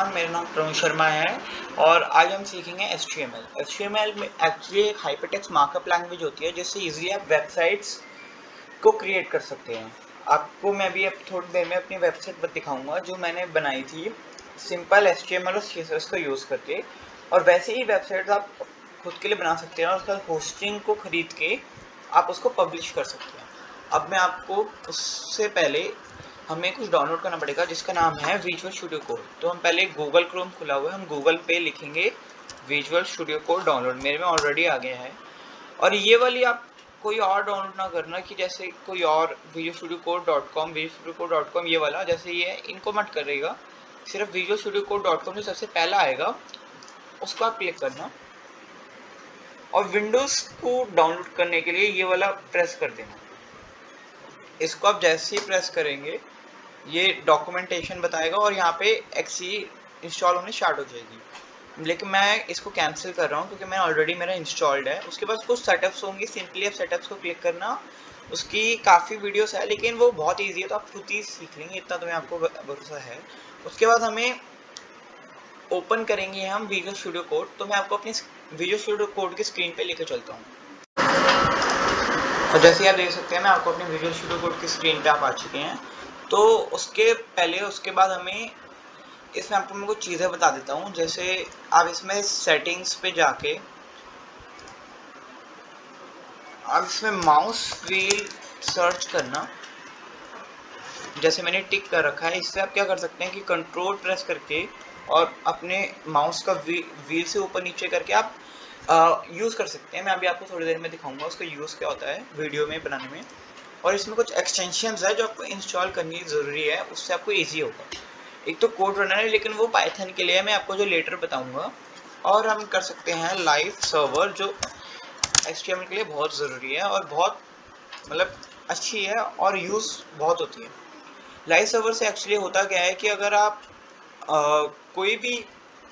Everyone, मेरा नाम प्रवीण शर्मा है और आज हम सीखेंगे HTML। HTML में एक्चुअली एक हाइपरटेक्स्ट मार्कअप लैंग्वेज होती है जिससे इजीली आप वेबसाइट्स को क्रिएट कर सकते हैं। आपको मैं भी अब थोड़ी देर में अपनी वेबसाइट पर दिखाऊंगा जो मैंने बनाई थी सिंपल HTML और CSS को यूज़ करके, और वैसे ही वेबसाइट्स आप खुद के लिए बना सकते हैं और उसका होस्टिंग को ख़रीद के आप उसको पब्लिश कर सकते हैं। अब मैं आपको उससे पहले हमें कुछ डाउनलोड करना पड़ेगा जिसका नाम है विजुअल स्टूडियो कोड। तो हम पहले गूगल क्रोम खुला हुआ है, हम गूगल पे लिखेंगे विजुअल स्टूडियो कोड डाउनलोड। मेरे में ऑलरेडी आ गया है। और ये वाली आप कोई और डाउनलोड ना करना कि जैसे कोई और visualstudiocode.com visualstudiocode.com ये वाला, जैसे ये इनको मत करेगा। सिर्फ visualstudiocode.com जो सबसे पहला आएगा उसको आप क्लिक करना और विंडोज़ को डाउनलोड करने के लिए ये वाला प्रेस कर देना। इसको आप जैसे ही प्रेस करेंगे ये डॉक्यूमेंटेशन बताएगा और यहाँ पे XE इंस्टॉल होने स्टार्ट हो जाएगी। लेकिन मैं इसको कैंसिल कर रहा हूँ क्योंकि मैं ऑलरेडी मेरा इंस्टॉल्ड है। उसके बाद कुछ सेटअप्स होंगे, सिंपली आप सेटअप्स को क्लिक करना। उसकी काफ़ी वीडियोस है लेकिन वो बहुत ईजी है, तो आप खुद ही सीख लेंगे, इतना तो मैं आपको भरोसा है। उसके बाद हमें ओपन करेंगे हम विजुअल स्टूडियो कोड। तो मैं आपको अपनी विजुअल स्टूडियो कोड की स्क्रीन पे लेकर चलता हूँ। और जैसे आप देख सकते हैं मैं आपको अपनी विजुअल स्टूडियो कोड की स्क्रीन पे आप आ चुके हैं। तो उसके बाद हमें इसमें आपको मैं कुछ चीज़ें बता देता हूँ। जैसे आप इसमें सेटिंग्स पे जाके आप इसमें माउस व्हील सर्च करना, जैसे मैंने टिक कर रखा है। इससे आप क्या कर सकते हैं कि कंट्रोल प्रेस करके और अपने माउस का व्हील से ऊपर नीचे करके आप यूज़ कर सकते हैं। मैं अभी आपको थोड़ी देर में दिखाऊंगा उसका यूज़ क्या होता है वीडियो में बनाने में। और इसमें कुछ एक्सटेंशंस है जो आपको इंस्टॉल करनी ज़रूरी है, उससे आपको ईजी होगा। एक तो कोड रनर है लेकिन वो पाइथन के लिए है, मैं आपको जो लेटर बताऊंगा। और हम कर सकते हैं लाइव सर्वर जो HTML के लिए बहुत ज़रूरी है और बहुत मतलब अच्छी है और यूज़ बहुत होती है। लाइव सर्वर से एक्चुअली होता क्या है कि अगर आप कोई भी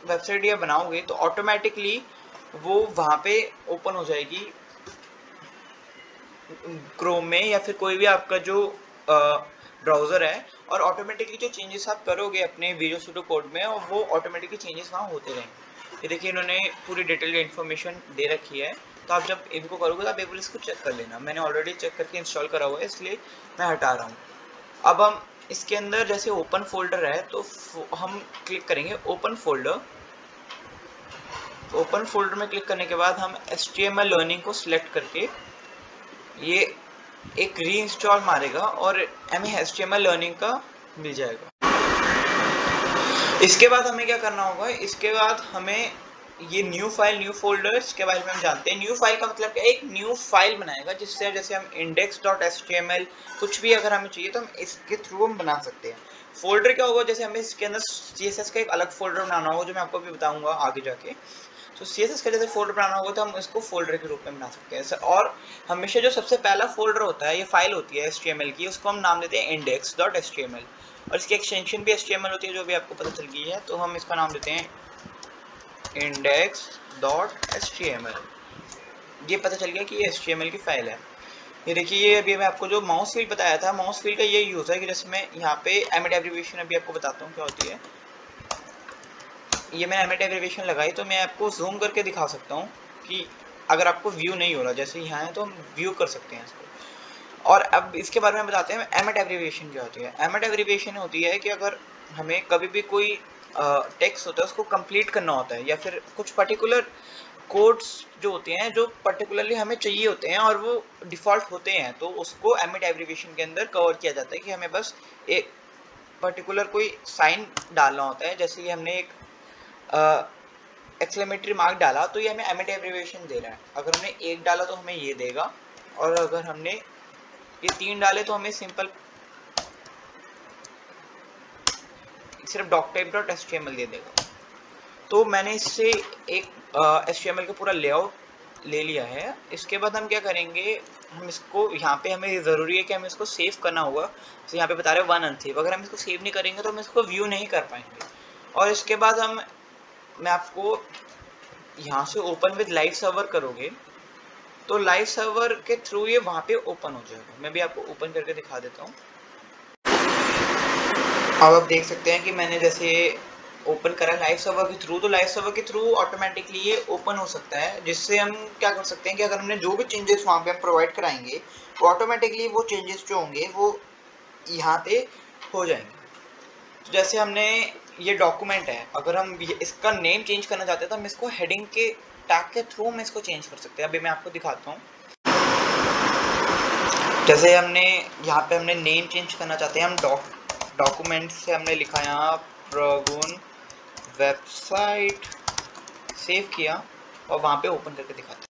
वेबसाइट या बनाओगे तो ऑटोमेटिकली वो वहाँ पे ओपन हो जाएगी क्रोम में या फिर कोई भी आपका जो ब्राउज़र है, और ऑटोमेटिकली जो चेंजेस आप करोगे अपने विजुअल स्टूडियो कोड में और वो ऑटोमेटिकली चेंजेस वहाँ होते रहेंगे। ये देखिए इन्होंने पूरी डिटेल्ड इन्फॉर्मेशन दे रखी है, तो आप जब इनको करोगे तो आप एक बार इसको चेक कर लेना। मैंने ऑलरेडी चेक करके इंस्टॉल करा हुआ है इसलिए मैं हटा रहा हूँ। अब हम इसके अंदर जैसे ओपन फोल्डर है तो हम क्लिक करेंगे ओपन फोल्डर। ओपन फोल्डर में क्लिक करने के बाद हम HTML लर्निंग को सिलेक्ट करके ये एक री इंस्टॉल मारेगा और हमें HTML लर्निंग का मिल जाएगा। इसके बाद हमें क्या करना होगा, इसके बाद हमें ये न्यू फाइल न्यू फोल्डर्स के बारे में हम जानते हैं। न्यू फाइल का मतलब क्या है, एक न्यू फाइल बनाएगा जिससे जैसे हम index.html कुछ भी अगर हमें चाहिए तो हम इसके थ्रू हम बना सकते हैं। फोल्डर क्या होगा, जैसे हमें इसके अंदर CSS का एक अलग फोल्डर बनाना होगा जो मैं आपको अभी बताऊंगा आगे जाके। तो CSS का जैसे फोल्डर बनाना होगा तो हम इसको फोल्डर के रूप में बना सकते हैं। और हमेशा जो सबसे पहला फोल्डर होता है, ये फाइल होती है HTML की, उसको हम नाम देते हैं index.html और इसकी एक्सटेंशन भी HTML होती है जो भी आपको पता चल गई है। तो हम इसका नाम देते हैं index.html। ये पता चल गया कि ये HTML की फाइल है। ये देखिए, ये अभी मैं आपको जो माउस व्हील बताया था, माउस व्हील का ये यूज़ है कि जैसे मैं यहाँ पे एमिट एब्रिविएशन अभी आपको बताता हूँ क्या होती है। ये मैंने एमिट एब्रिविएशन लगाई तो मैं आपको जूम करके दिखा सकता हूँ कि अगर आपको व्यू नहीं हो रहा जैसे यहाँ है तो हम व्यू कर सकते हैं इसको। और अब इसके बारे में बताते हैं एमिट एब्रिविएशन क्या होती है। एमिट एब्रिविएशन होती है कि अगर हमें कभी भी कोई टेक्स्ट होता है उसको कंप्लीट करना होता है या फिर कुछ पर्टिकुलर कोड्स जो होते हैं जो पर्टिकुलरली हमें चाहिए होते हैं और वो डिफ़ॉल्ट होते हैं, तो उसको एमिट एब्रिविएशन के अंदर कवर किया जाता है कि हमें बस एक पर्टिकुलर कोई साइन डालना होता है। जैसे कि हमने एक एक्सक्लेमेटरी मार्क डाला तो ये हमें एमिट एब्रिविएशन दे रहा है। अगर हमने एक डाला तो हमें ये देगा, और अगर हमने ये 3 डाले तो हमें सिंपल सिर्फ doctype.html दे देगा। तो मैंने इससे एक HTML का पूरा लेआउट ले लिया है। इसके बाद हम क्या करेंगे, हम इसको यहाँ पे हमें ज़रूरी है कि हमें इसको सेव करना होगा। तो यहाँ पे बता रहे हैं वन अनसेव, अगर हम इसको सेव नहीं करेंगे तो हम इसको व्यू नहीं कर पाएंगे। और इसके बाद मैं आपको यहाँ से ओपन विद लाइव सर्वर करोगे तो लाइव सर्वर के थ्रू ये वहाँ पे ओपन हो जाएगा। मैं भी आपको ओपन करके दिखा देता हूँ। अब आप देख सकते हैं कि मैंने जैसे ओपन करा लाइव सर्वर के थ्रू, तो लाइव सर्वर के थ्रू ऑटोमेटिकली ये ओपन हो सकता है, जिससे हम क्या कर सकते हैं कि अगर हमने जो भी चेंजेस वहाँ पे हम प्रोवाइड कराएंगे तो ऑटोमेटिकली वो चेंजेस जो होंगे वो यहाँ पे हो जाएंगे। तो जैसे हमने ये डॉक्यूमेंट है, अगर हम इसका नेम चेंज करना चाहते हैं तो हम इसको हेडिंग के टैग के थ्रू हम इसको चेंज कर सकते हैं। अभी मैं आपको दिखाता हूँ। जैसे हमने यहाँ पे हमने नेम चेंज करना चाहते हैं, हम डॉक्यूमेंट से हमने लिखा यहाँ प्रगुण वेबसाइट, सेव किया और वहाँ पे ओपन करके दिखाते हैं।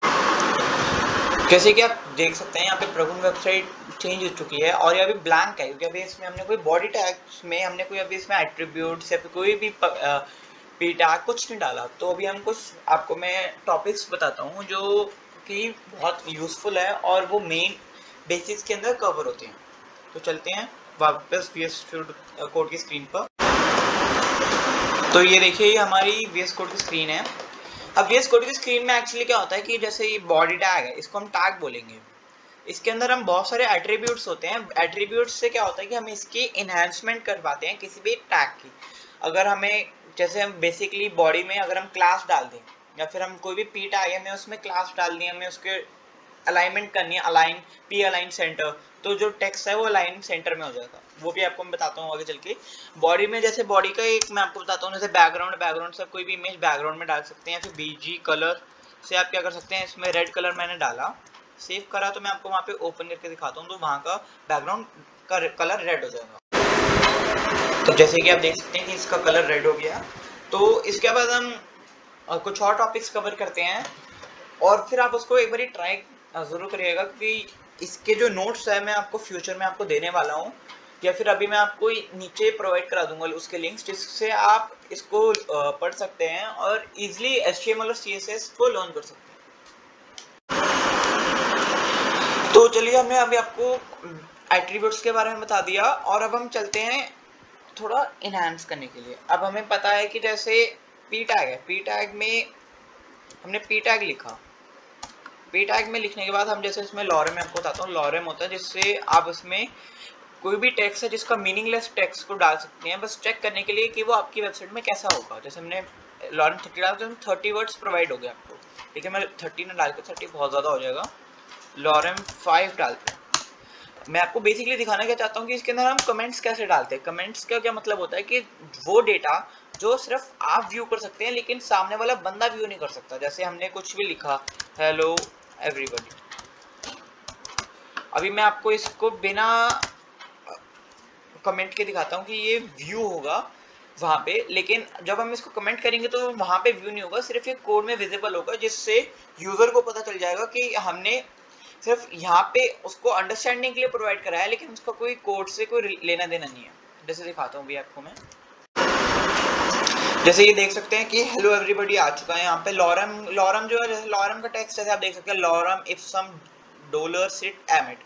जैसे कि आप देख सकते हैं यहाँ पे प्रगुण वेबसाइट चेंज हो चुकी है और ये अभी ब्लैंक है, क्योंकि अभी इसमें हमने कोई बॉडी टैग्स में हमने कोई अभी इसमें एट्रीब्यूट्स या फिर कोई भी पी टैग कुछ नहीं डाला। तो अभी हम कुछ आपको मैं टॉपिक्स बताता हूँ जो कि बहुत यूज़फुल है और वो मेन बेसिक्स के अंदर कवर होते हैं। तो चलते हैं वापस VS कोड की स्क्रीन पर। तो ये देखिए ये हमारी VS कोड की स्क्रीन है। अब VS कोड की स्क्रीन में एक्चुअली क्या होता है कि जैसे ये बॉडी टैग है, इसको हम टैग बोलेंगे। इसके अंदर हम बहुत सारे एट्रीब्यूट्स होते हैं। एट्रीब्यूट्स से क्या होता है कि हम इसकी इन्हांसमेंट कर पाते हैं किसी भी टैग की। अगर हमें जैसे हम बेसिकली बॉडी में अगर हम क्लास डाल दें या फिर हम कोई भी पी टैग है हमें उसमें क्लास डालनी है, हमें उसके अलाइनमेंट करनी है, अलाइन पी अलाइन सेंटर, तो जो टेक्स्ट है वो अलाइन सेंटर में हो जाएगा। वो भी आपको मैं बताता हूँ आगे चल के। बॉडी में जैसे बॉडी का एक मैं आपको बताता हूँ, जैसे बैकग्राउंड से कोई भी इमेज बैकग्राउंड में डाल सकते हैं, फिर BG कलर से आप क्या कर सकते हैं, इसमें रेड कलर मैंने डाला, सेव करा, तो मैं आपको वहाँ पे ओपन करके दिखाता हूँ, तो वहाँ का बैकग्राउंड का कलर रेड हो जाएगा। तो जैसे कि आप देख सकते हैं कि इसका कलर रेड हो गया। तो इसके बाद हम कुछ और टॉपिक्स कवर करते हैं और फिर आप उसको एक बार ट्राई ज़रूर करिएगा, क्योंकि इसके जो नोट्स है मैं आपको फ्यूचर में आपको देने वाला हूँ, या फिर अभी मैं आपको नीचे प्रोवाइड करा दूंगा उसके लिंक्स, जिससे आप इसको पढ़ सकते हैं और इजीली HTML और CSS को लर्न कर सकते हैं। तो चलिए हमने अभी आपको एट्रीब्यूट्स के बारे में बता दिया और अब हम चलते हैं थोड़ा इनहांस करने के लिए। अब हमें पता है कि जैसे पी टैग है, पी टैग में हमने पी टैग लिखा, पी टैग में लिखने के बाद हम जैसे इसमें लॉरेम, आपको बताता हूँ लॉरेम होता है जिससे आप इसमें कोई भी टेक्स्ट है जिसका मीनिंगलेस टेक्स्ट को डाल सकते हैं, बस चेक करने के लिए कि वो आपकी वेबसाइट में कैसा होगा। जैसे हमने लॉरेम 30 डाला तो 30 वर्ड्स प्रोवाइड हो गया आपको, ठीक है। मैं 30 ना डाल के 30 बहुत ज़्यादा हो जाएगा, लॉरेम 5 डालते हैं। मैं आपको बेसिकली दिखाना क्या चाहता हूँ कि इसके अंदर हम कमेंट्स कैसे डालते हैं। कमेंट्स का क्या मतलब होता है कि वो डेटा जो सिर्फ आप व्यू कर सकते हैं लेकिन सामने वाला बंदा व्यू नहीं कर सकता। जैसे हमने कुछ भी लिखा हेलो एवरीबॉडी, अभी मैं आपको इसको बिना कमेंट के दिखाता हूँ कि ये व्यू होगा वहाँ पे, लेकिन जब हम इसको कमेंट करेंगे तो वहाँ पे व्यू नहीं होगा, सिर्फ ये कोड में विजिबल होगा, जिससे यूज़र को पता चल जाएगा कि हमने सिर्फ यहाँ पे उसको अंडरस्टैंडिंग के लिए प्रोवाइड कराया, लेकिन उसका कोई कोड से कोई लेना देना नहीं है। जैसे दिखाता हूँ भी आपको मैं, जैसे ये देख सकते हैं कि हेलो एवरीबॉडी आ चुका है। यहाँ पे लॉरम जो है, जैसे लॉरम का टेक्स्ट जैसे आप देख सकते हैं, lorem ipsum dolor sit amet,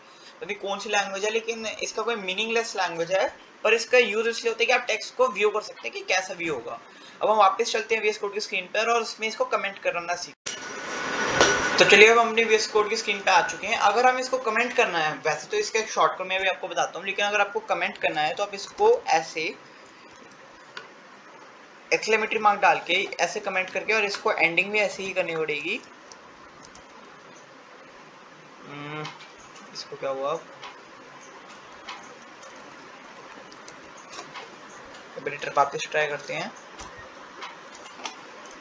अभी कौन सी लैंग्वेज है, लेकिन इसका कोई मीनिंगलेस लैंग्वेज है, पर इसका यूज इसलिए होता है कि आप टेक्स्ट को व्यू कर सकते हैं कि कैसा व्यू होगा। अब हम वापस चलते हैं VS कोड की स्क्रीन पर और उसमें इसको कमेंट करना सीखते हैं। तो चलिए अब हम अपने VS कोड की स्क्रीन पे आ चुके हैं। अगर हम इसको कमेंट करना है, वैसे तो इसका एक शॉर्टकट मैं भी आपको बताता हूँ, लेकिन अगर आपको कमेंट करना है तो आप इसको ऐसे एक्सक्लेमेटरी मार्क डाल के ऐसे कमेंट करके, और इसको एंडिंग भी ऐसे ही करनी पड़ेगी। इसको क्या हुआ, एडिटर वापस ट्राई करते हैं।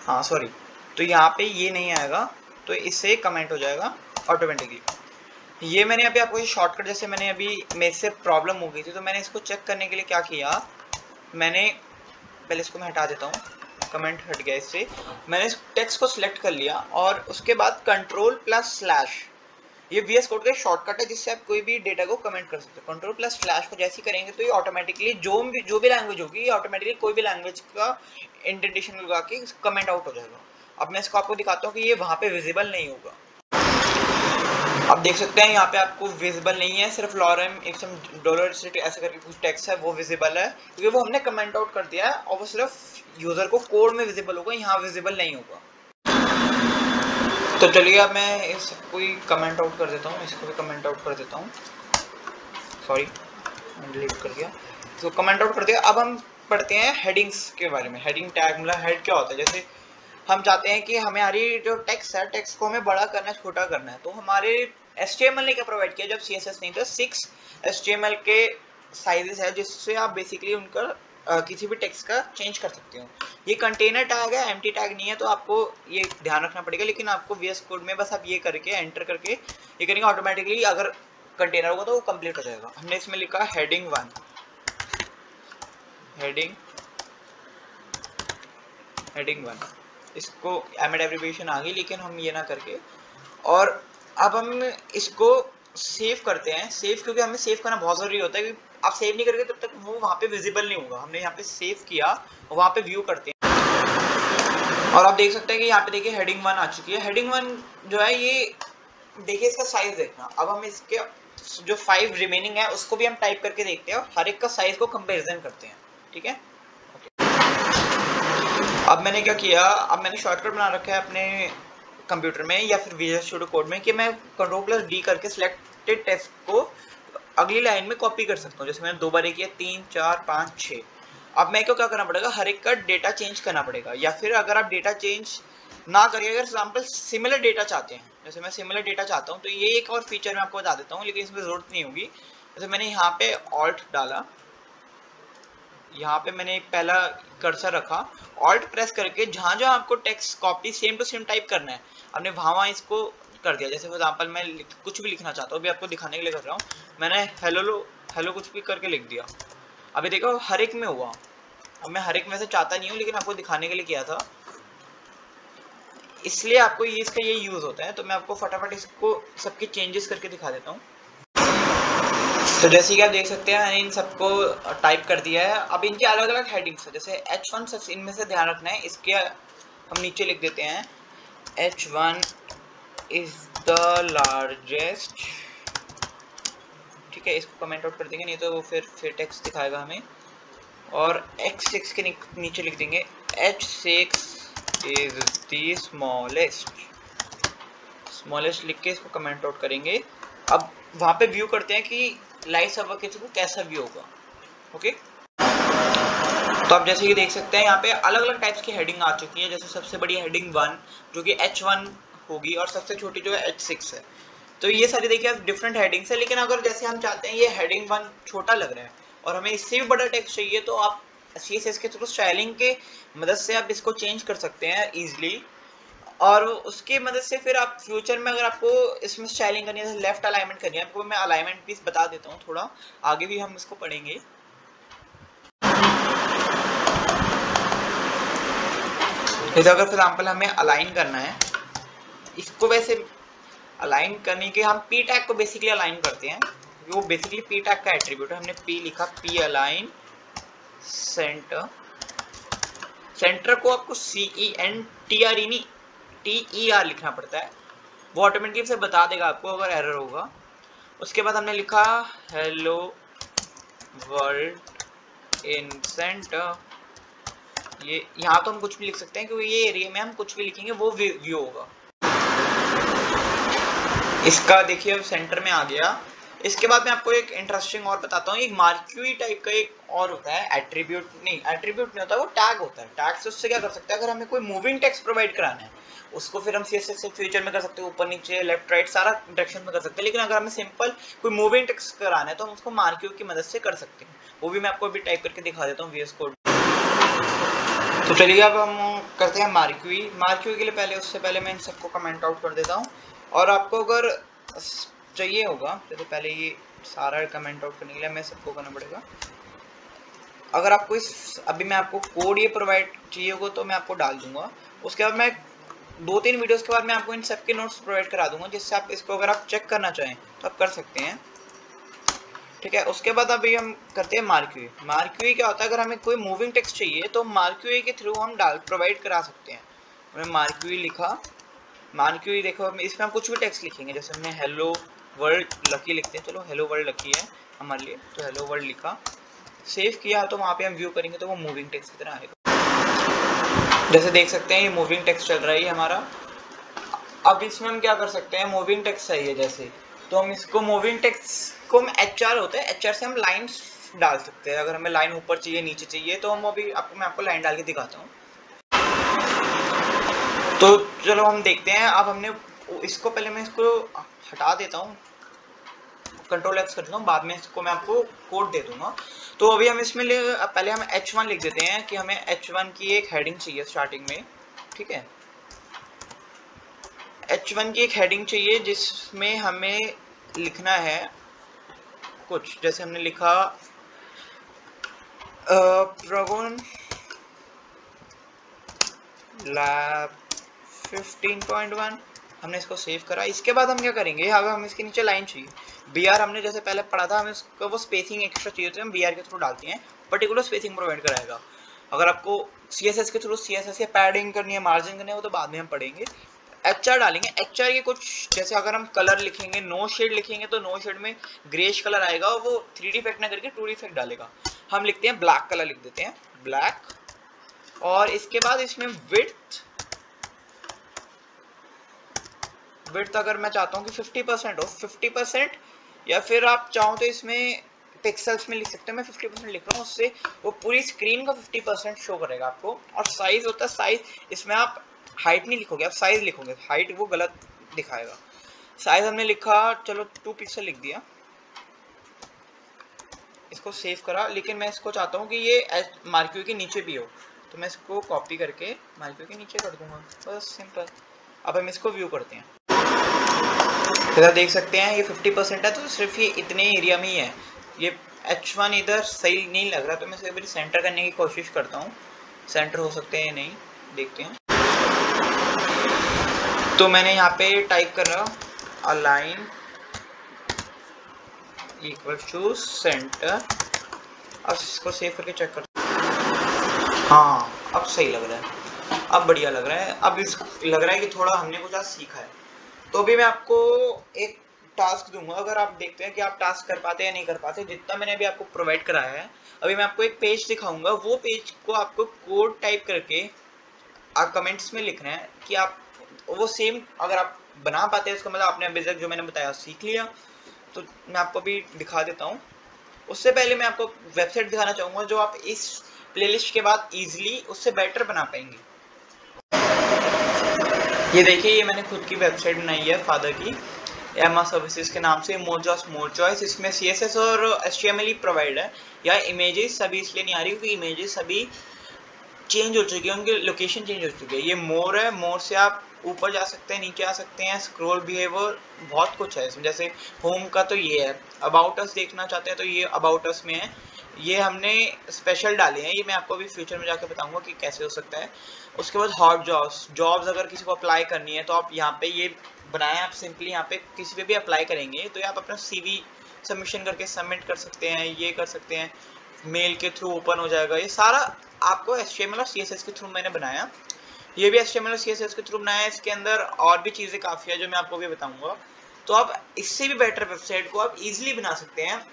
हाँ सॉरी, तो यहाँ पे ये नहीं आएगा, तो इससे कमेंट हो जाएगा ऑटोमेटिकली। ये मैंने अभी आपको ये शॉर्टकट, जैसे मैंने अभी मेरे से प्रॉब्लम हो गई थी तो मैंने इसको चेक करने के लिए क्या किया, मैंने पहले इसको मैं हटा देता हूँ, कमेंट हट गया इससे। मैंने इस टेक्स्ट को सिलेक्ट कर लिया और उसके बाद कंट्रोल+/, ये VS कोड का शॉर्टकट है जिससे आप कोई भी डेटा को कमेंट कर सकते हो। कंट्रोल+/ को जैसे ही करेंगे तो ये ऑटोमेटिकली जो भी लैंग्वेज होगी, ये ऑटोमेटिकली कोई भी लैंग्वेज का इंडेंटेशन लगा के कमेंट आउट हो जाएगा। अब मैं इसको आपको दिखाता हूँ कि ये वहाँ पे विजिबल नहीं होगा। आप देख सकते हैं यहाँ पे आपको विजिबल नहीं है, सिर्फ लॉरेम एक सम डॉलर सिट ऐसे करके कुछ टेक्स्ट है वो विजिबल है, क्योंकि वो हमने कमेंट आउट कर दिया है और वो सिर्फ यूजर को कोड में विजिबल होगा, यहाँ विजिबल नहीं होगा। तो चलिए अब मैं इस कोई कमेंट आउट कर देता हूँ, इसको भी कमेंट आउट कर देता हूँ, सॉरी डिलीट कर दिया, इसको कमेंट आउट कर दिया। अब हम पढ़ते हैं हेडिंग्स के बारे में। हेडिंग टैग मतलब हेड क्या होता है। जैसे हम चाहते हैं कि हमारी जो टेक्स्ट है, टेक्स्ट को हमें बड़ा करना है, छोटा करना है, तो हमारे HTML ने क्या प्रोवाइड किया जब CSS नहीं था, 6 HTML के साइजेस है जिससे आप बेसिकली उनका किसी भी टेक्स्ट का चेंज कर सकते हो। ये कंटेनर टैग है, एम्प्टी टैग नहीं है, तो आपको ये ध्यान रखना पड़ेगा। लेकिन आपको VS कोड में बस आप ये करके एंटर करके ये करेंगे, ऑटोमेटिकली अगर कंटेनर होगा तो वो कंप्लीट हो जाएगा। हमने इसमें लिखा हेडिंग 1, हेडिंग 1, इसको एमिड एब्रिविएशन आ गई, लेकिन हम ये ना करके, और अब हम इसको सेव करते हैं। सेव क्योंकि हमें सेव करना बहुत ज़रूरी होता है, क्योंकि आप सेव नहीं करेंगे तब तक वो वहाँ पे विजिबल नहीं होगा। हमने यहाँ पे सेव किया और वहाँ पे व्यू करते हैं, और आप देख सकते हैं कि यहाँ पे देखिए हेडिंग 1 आ चुकी है। हेडिंग 1 जो है ये देखिए, इसका साइज देखना। अब हम इसके जो 5 रिमेनिंग है उसको भी हम टाइप करके देखते हैं और हर एक का साइज को कंपेरिजन करते हैं, ठीक है। अब मैंने क्या किया, अब मैंने शॉर्टकट बना रखा है अपने कंप्यूटर में या फिर विजुअल स्टूडियो कोड में कि मैं Ctrl+D करके सिलेक्टेड टेक्स्ट को अगली लाइन में कॉपी कर सकता हूँ। जैसे मैंने 2 बार किया, 3 4 5 6। अब मेरे को क्या करना पड़ेगा, हर एक का डेटा चेंज करना पड़ेगा। या फिर अगर आप डेटा चेंज ना करिए, अगर एग्जाम्पल सिमिलर डेटा चाहते हैं, जैसे मैं सिमिलर डेटा चाहता हूँ, तो ये एक और फीचर मैं आपको बता देता हूँ, लेकिन इसमें ज़रूरत नहीं होगी। जैसे मैंने यहाँ पे ऑल्ट डाला, यहाँ पे मैंने पहला कर्सर रखा, ऑल्ट प्रेस करके जहाँ जहाँ आपको text copy same to same type करना है, हमने वहाँ इसको कर दिया। जैसे फॉर एग्जाम्पल मैं कुछ भी लिखना चाहता हूँ, अभी आपको दिखाने के लिए कर रहा हूँ। मैंने हेलो कुछ भी करके लिख दिया। अभी देखो हर एक में हुआ। अब मैं हर एक में से चाहता नहीं हूँ, लेकिन आपको दिखाने के लिए किया था, इसलिए आपको ये इसका ये यूज़ होता है। तो मैं आपको फटाफट इसको सबके चेंजेस करके दिखा देता हूँ। तो जैसे कि आप देख सकते हैं मैंने इन सबको टाइप कर दिया है। अब इनके अलग अलग हेडिंग्स है, जैसे H1 सबसे इनमें से ध्यान रखना है। इसके हम नीचे लिख देते हैं H1 इज द लार्जेस्ट, ठीक है। इसको कमेंट आउट कर देंगे, नहीं तो वो फिर टेक्स्ट दिखाएगा हमें। और H6 के नीचे लिख देंगे H6 इज द स्मॉलेस्ट लिख के इसको कमेंट आउट करेंगे। अब वहाँ पे व्यू करते हैं कि लाइव सर्वर के थ्रू कैसा व्यू होगा, ओके। तो आप जैसे कि देख सकते हैं यहाँ पे अलग अलग टाइप्स की हेडिंग आ चुकी है। जैसे सबसे बड़ी हेडिंग 1 जो कि H1 होगी, और सबसे छोटी जो है H6 है। तो ये सारी देखिए आप डिफरेंट हेडिंग्स है। लेकिन अगर जैसे हम चाहते हैं ये हेडिंग 1 छोटा लग रहा है और हमें इससे भी बड़ा टेक्स्ट चाहिए, तो आप CSS के थ्रू स्टाइलिंग के मदद से आप इसको चेंज कर सकते हैं ईजिली। और उसकी मदद से फिर आप फ्यूचर में अगर आपको इसमें स्टाइलिंग करनी है, लेफ्ट अलाइनमेंट करनी है, आपको मैं अलाइनमेंट भी बता देता हूँ, थोड़ा आगे भी हम इसको पढ़ेंगे। जैसे अगर फॉर एग्जाम्पल हमें अलाइन करना है इसको, वैसे अलाइन करने के हम P टैग को बेसिकली अलाइन करते हैं, वो बेसिकली P टैग का एट्रीब्यूट है। हमने P लिखा, P अलाइन सेंटर। सेंटर को आपको CENTRE नहीं TER लिखना पड़ता है, वो ऑटोमेटिकली से बता देगा आपको अगर एरर होगा। उसके बाद हमने लिखा हेलो वर्ल्ड इन सेंटर। ये यहाँ तो हम कुछ भी लिख सकते हैं, क्योंकि ये एरिया में हम कुछ भी लिखेंगे वो व्यू होगा। इसका देखिए अब सेंटर में आ गया। इसके बाद मैं आपको एक इंटरेस्टिंग और बताता हूँ। एक मार्क्यूई टाइप का एक और होता है, एट्रीब्यूट नहीं होता, वो टैग होता है। टैग से उससे क्या कर सकते हैं, अगर हमें कोई मूविंग टेक्स्ट प्रोवाइड कराना है उसको फिर हम CSS से फ्यूचर में कर सकते हैं, ऊपर नीचे लेफ्ट राइट सारा डायरेक्शन में कर सकते हैं। लेकिन अगर हमें सिंपल कोई मूविंग टेक्स्ट कराना है तो हम उसको मार्क्यूई की मदद से कर सकते हैं। वो भी मैं आपको अभी टाइप करके दिखा देता हूँ VS कोड। तो चलिए अब हम करते हैं मार्क्यूई के लिए। पहले उससे पहले मैं इन सबको कमेंट आउट कर देता हूँ, और आपको अगर चाहिए होगा तो पहले ये सारा कमेंट आउट करने के लिए हमें सबको करना पड़ेगा। अगर आपको अभी मैं आपको कोड ये प्रोवाइड चाहिए होगा तो मैं आपको डाल दूंगा। उसके बाद मैं 2-3 वीडियोस के बाद मैं आपको इन सब के नोट्स प्रोवाइड करा दूंगा, जिससे आप इसको अगर आप चेक करना चाहें तो आप कर सकते हैं, ठीक है। उसके बाद अभी हम करते हैं मार्क्यूई क्या होता है, अगर हमें कोई मूविंग टेक्स्ट चाहिए तो मार्क्यूई के थ्रू हम प्रोवाइड करा सकते हैं। हमने मार्क्यूई लिखा, मार्क्यूई देखो इसमें हम कुछ भी टेक्स्ट लिखेंगे। जैसे हमने हेलो वर्ल्ड लकी लिखते हैं, चलो हेलो वर्ल्ड लकी है हमारे लिए, तो हेलो वर्ल्ड लिखा, सेव किया, तो वहाँ पे हम व्यू करेंगे तो वो मूविंग टेक्स्ट की तरह आएगा। जैसे देख सकते हैं ये मूविंग टेक्स्ट चल रहा है हमारा। अब इसमें हम क्या कर सकते हैं, मूविंग टेक्स्ट चाहिए जैसे, तो हम इसको मूविंग टेक्स्ट को हम HR होता है, HR से हम लाइन डाल सकते हैं। अगर हमें लाइन ऊपर चाहिए नीचे चाहिए तो हम अभी मैं आपको लाइन डाल के दिखाता हूँ। तो चलो हम देखते हैं। अब हमने इसको, पहले मैं इसको हटा देता हूँ, कंट्रोल एक्स कर लेता हूँ, बाद में इसको मैं आपको कोड दे दूंगा। तो अभी हम इसमें पहले हम H1 लिख देते हैं कि हमें H1 की एक हेडिंग चाहिए स्टार्टिंग में, ठीक है। H1 की एक हेडिंग चाहिए जिसमें हमें लिखना है कुछ, जैसे हमने लिखा प्रगुण लैब 15.1, हमने इसको सेव करा। इसके बाद हम क्या करेंगे, अब हम इसके नीचे लाइन चाहिए। BR हमने जैसे पहले पढ़ा था, हमें उसका वो स्पेसिंग एक्स्ट्रा चाहिए तो हम BR के थ्रू डालते हैं, पर्टिकुलर स्पेसिंग प्रोवाइड कराएगा। अगर आपको CSS के थ्रू CSS या पैडिंग करनी है, मार्जिन करनी है, वो तो बाद में हम पढ़ेंगे। HR डालेंगे। HR के कुछ, जैसे अगर हम कलर लिखेंगे, नो शेड लिखेंगे तो नो शेड में ग्रेश कलर आएगा, वो 3D इफेक्ट ना करके 2D इफेक्ट डालेगा। हम लिखते हैं ब्लैक कलर, लिख देते हैं ब्लैक। और इसके बाद इसमें विड्थ अगर मैं चाहता हूँ कि 50% हो, 50%, या फिर आप चाहो तो इसमें पिक्सल्स में लिख सकते हैं। मैं 50% लिख रहा हूँ, उससे वो पूरी स्क्रीन का 50% शो करेगा आपको। और साइज होता है, साइज इसमें आप हाइट नहीं लिखोगे, आप साइज लिखोगे, हाइट वो गलत दिखाएगा। साइज हमने लिखा, चलो 2 पिक्सल लिख दिया, इसको सेव करा। लेकिन मैं इसको चाहता हूँ कि ये मार्क्यू के नीचे भी हो, तो मैं इसको कॉपी करके मार्क्यू के नीचे कर दूंगा, बस सिंपल। अब हम इसको व्यू करते हैं, इधर देख सकते हैं ये 50% है, तो सिर्फ ये इतने एरिया में ही है। ये H1 इधर सही नहीं लग रहा, तो मैं इसे सेंटर करने की कोशिश करता हूँ। सेंटर हो सकते हैं नहीं, देखते हैं। तो मैंने यहाँ पे टाइप कर रहा अलाइन इक्वल टू सेंटर। अब इसको सेव करके चेक करते हैं। हाँ, अब सही लग रहा है, अब बढ़िया लग रहा है। अब इस लग रहा है कि थोड़ा हमने कुछ आज सीखा है। तो अभी मैं आपको एक टास्क दूंगा, अगर आप देखते हैं कि आप टास्क कर पाते हैं या नहीं कर पाते, जितना मैंने अभी आपको प्रोवाइड कराया है। अभी मैं आपको एक पेज दिखाऊंगा, वो पेज को आपको कोड टाइप करके आप कमेंट्स में लिखना है कि आप वो सेम अगर आप बना पाते हैं, इसका मतलब आपने अभी तक जो मैंने बताया सीख लिया। तो मैं आपको अभी दिखा देता हूँ। उससे पहले मैं आपको वेबसाइट दिखाना चाहूँगा जो आप इस प्लेलिस्ट के बाद ईजिली उससे बेटर बना पाएंगे। ये देखिए, ये मैंने खुद की वेबसाइट बनाई है फादर की, एमा सर्विसेज के नाम से, मोर चॉइस। इसमें CSS और HTML ही प्रोवाइड है। या इमेजेस सभी इसलिए नहीं आ रही क्योंकि इमेजेस सभी चेंज हो चुकी है, उनकी लोकेशन चेंज हो चुकी है। ये मोर है, मोर से आप ऊपर जा सकते हैं, नीचे आ सकते हैं, स्क्रॉल बिहेवियर, बहुत कुछ है इसमें। जैसे होम का तो ये है, अबाउट अस देखना चाहते हैं तो ये अबाउट अस में है। ये हमने स्पेशल डाले हैं, ये मैं आपको अभी फ्यूचर में जाकर बताऊंगा कि कैसे हो सकता है। उसके बाद हॉट जॉब्स अगर किसी को अप्लाई करनी है तो आप यहाँ पे ये बनाएं। आप सिंपली यहाँ पे किसी पे भी अप्लाई करेंगे तो आप अपना CV सबमिशन करके सबमिट कर सकते हैं, ये कर सकते हैं, मेल के थ्रू ओपन हो जाएगा। ये सारा आपको HTML और CSS के थ्रू मैंने बनाया। ये भी HTML और CSS के थ्रू बनाया है। इसके अंदर और भी चीज़ें काफ़ी है जो मैं आपको भी बताऊंगा। तो आप इससे भी बेटर वेबसाइट को आप इजीली बना सकते हैं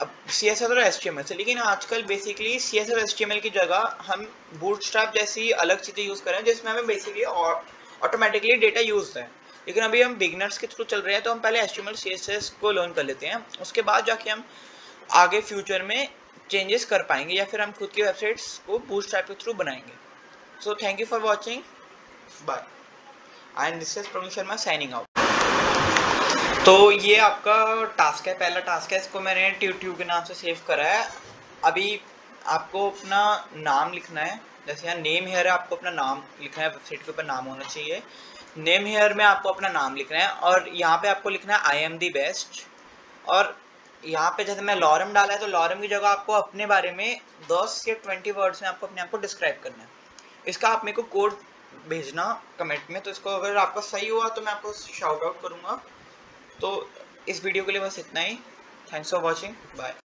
अब CSS और HTML से। लेकिन आजकल बेसिकली CSS और HTML की जगह हम बूटस्ट्रैप जैसी अलग चीज़ें यूज़ कर रहे हैं जिसमें हमें बेसिकली ऑटोमेटिकली डेटा यूज है। लेकिन अभी हम बिगनर्स के थ्रू चल रहे हैं, तो हम पहले HTML CSS को लर्न कर लेते हैं, उसके बाद जाके हम आगे फ्यूचर में चेंजेस कर पाएंगे या फिर हम खुद की वेबसाइट्स को बूटस्ट्रैप के थ्रू बनाएंगे। So thank you for watching, bye, and this is Praveen Sharma signing out. तो ये आपका टास्क है, पहला टास्क है, इसको मैंने ट्यूब के नाम से सेव करा है। अभी आपको अपना नाम लिखना है, जैसे यहाँ नेम हेयर है, आपको अपना नाम लिखना है, वेबसाइट के ऊपर नाम होना चाहिए। नेम हेयर में आपको अपना नाम लिखना है और यहाँ पे आपको लिखना है I am the best। और यहाँ पे जैसे मैं लॉरम डाला है तो लॉरम की जगह आपको अपने बारे में 10 या 20 वर्ड्स में आपको अपने आप को डिस्क्राइब करना है। इसका आप मेरे को कोड भेजना कमेंट में, तो इसको अगर आपका सही हुआ तो मैं आपको शाउट आउट करूँगा। तो इस वीडियो के लिए बस इतना ही। Thanks for watching, bye.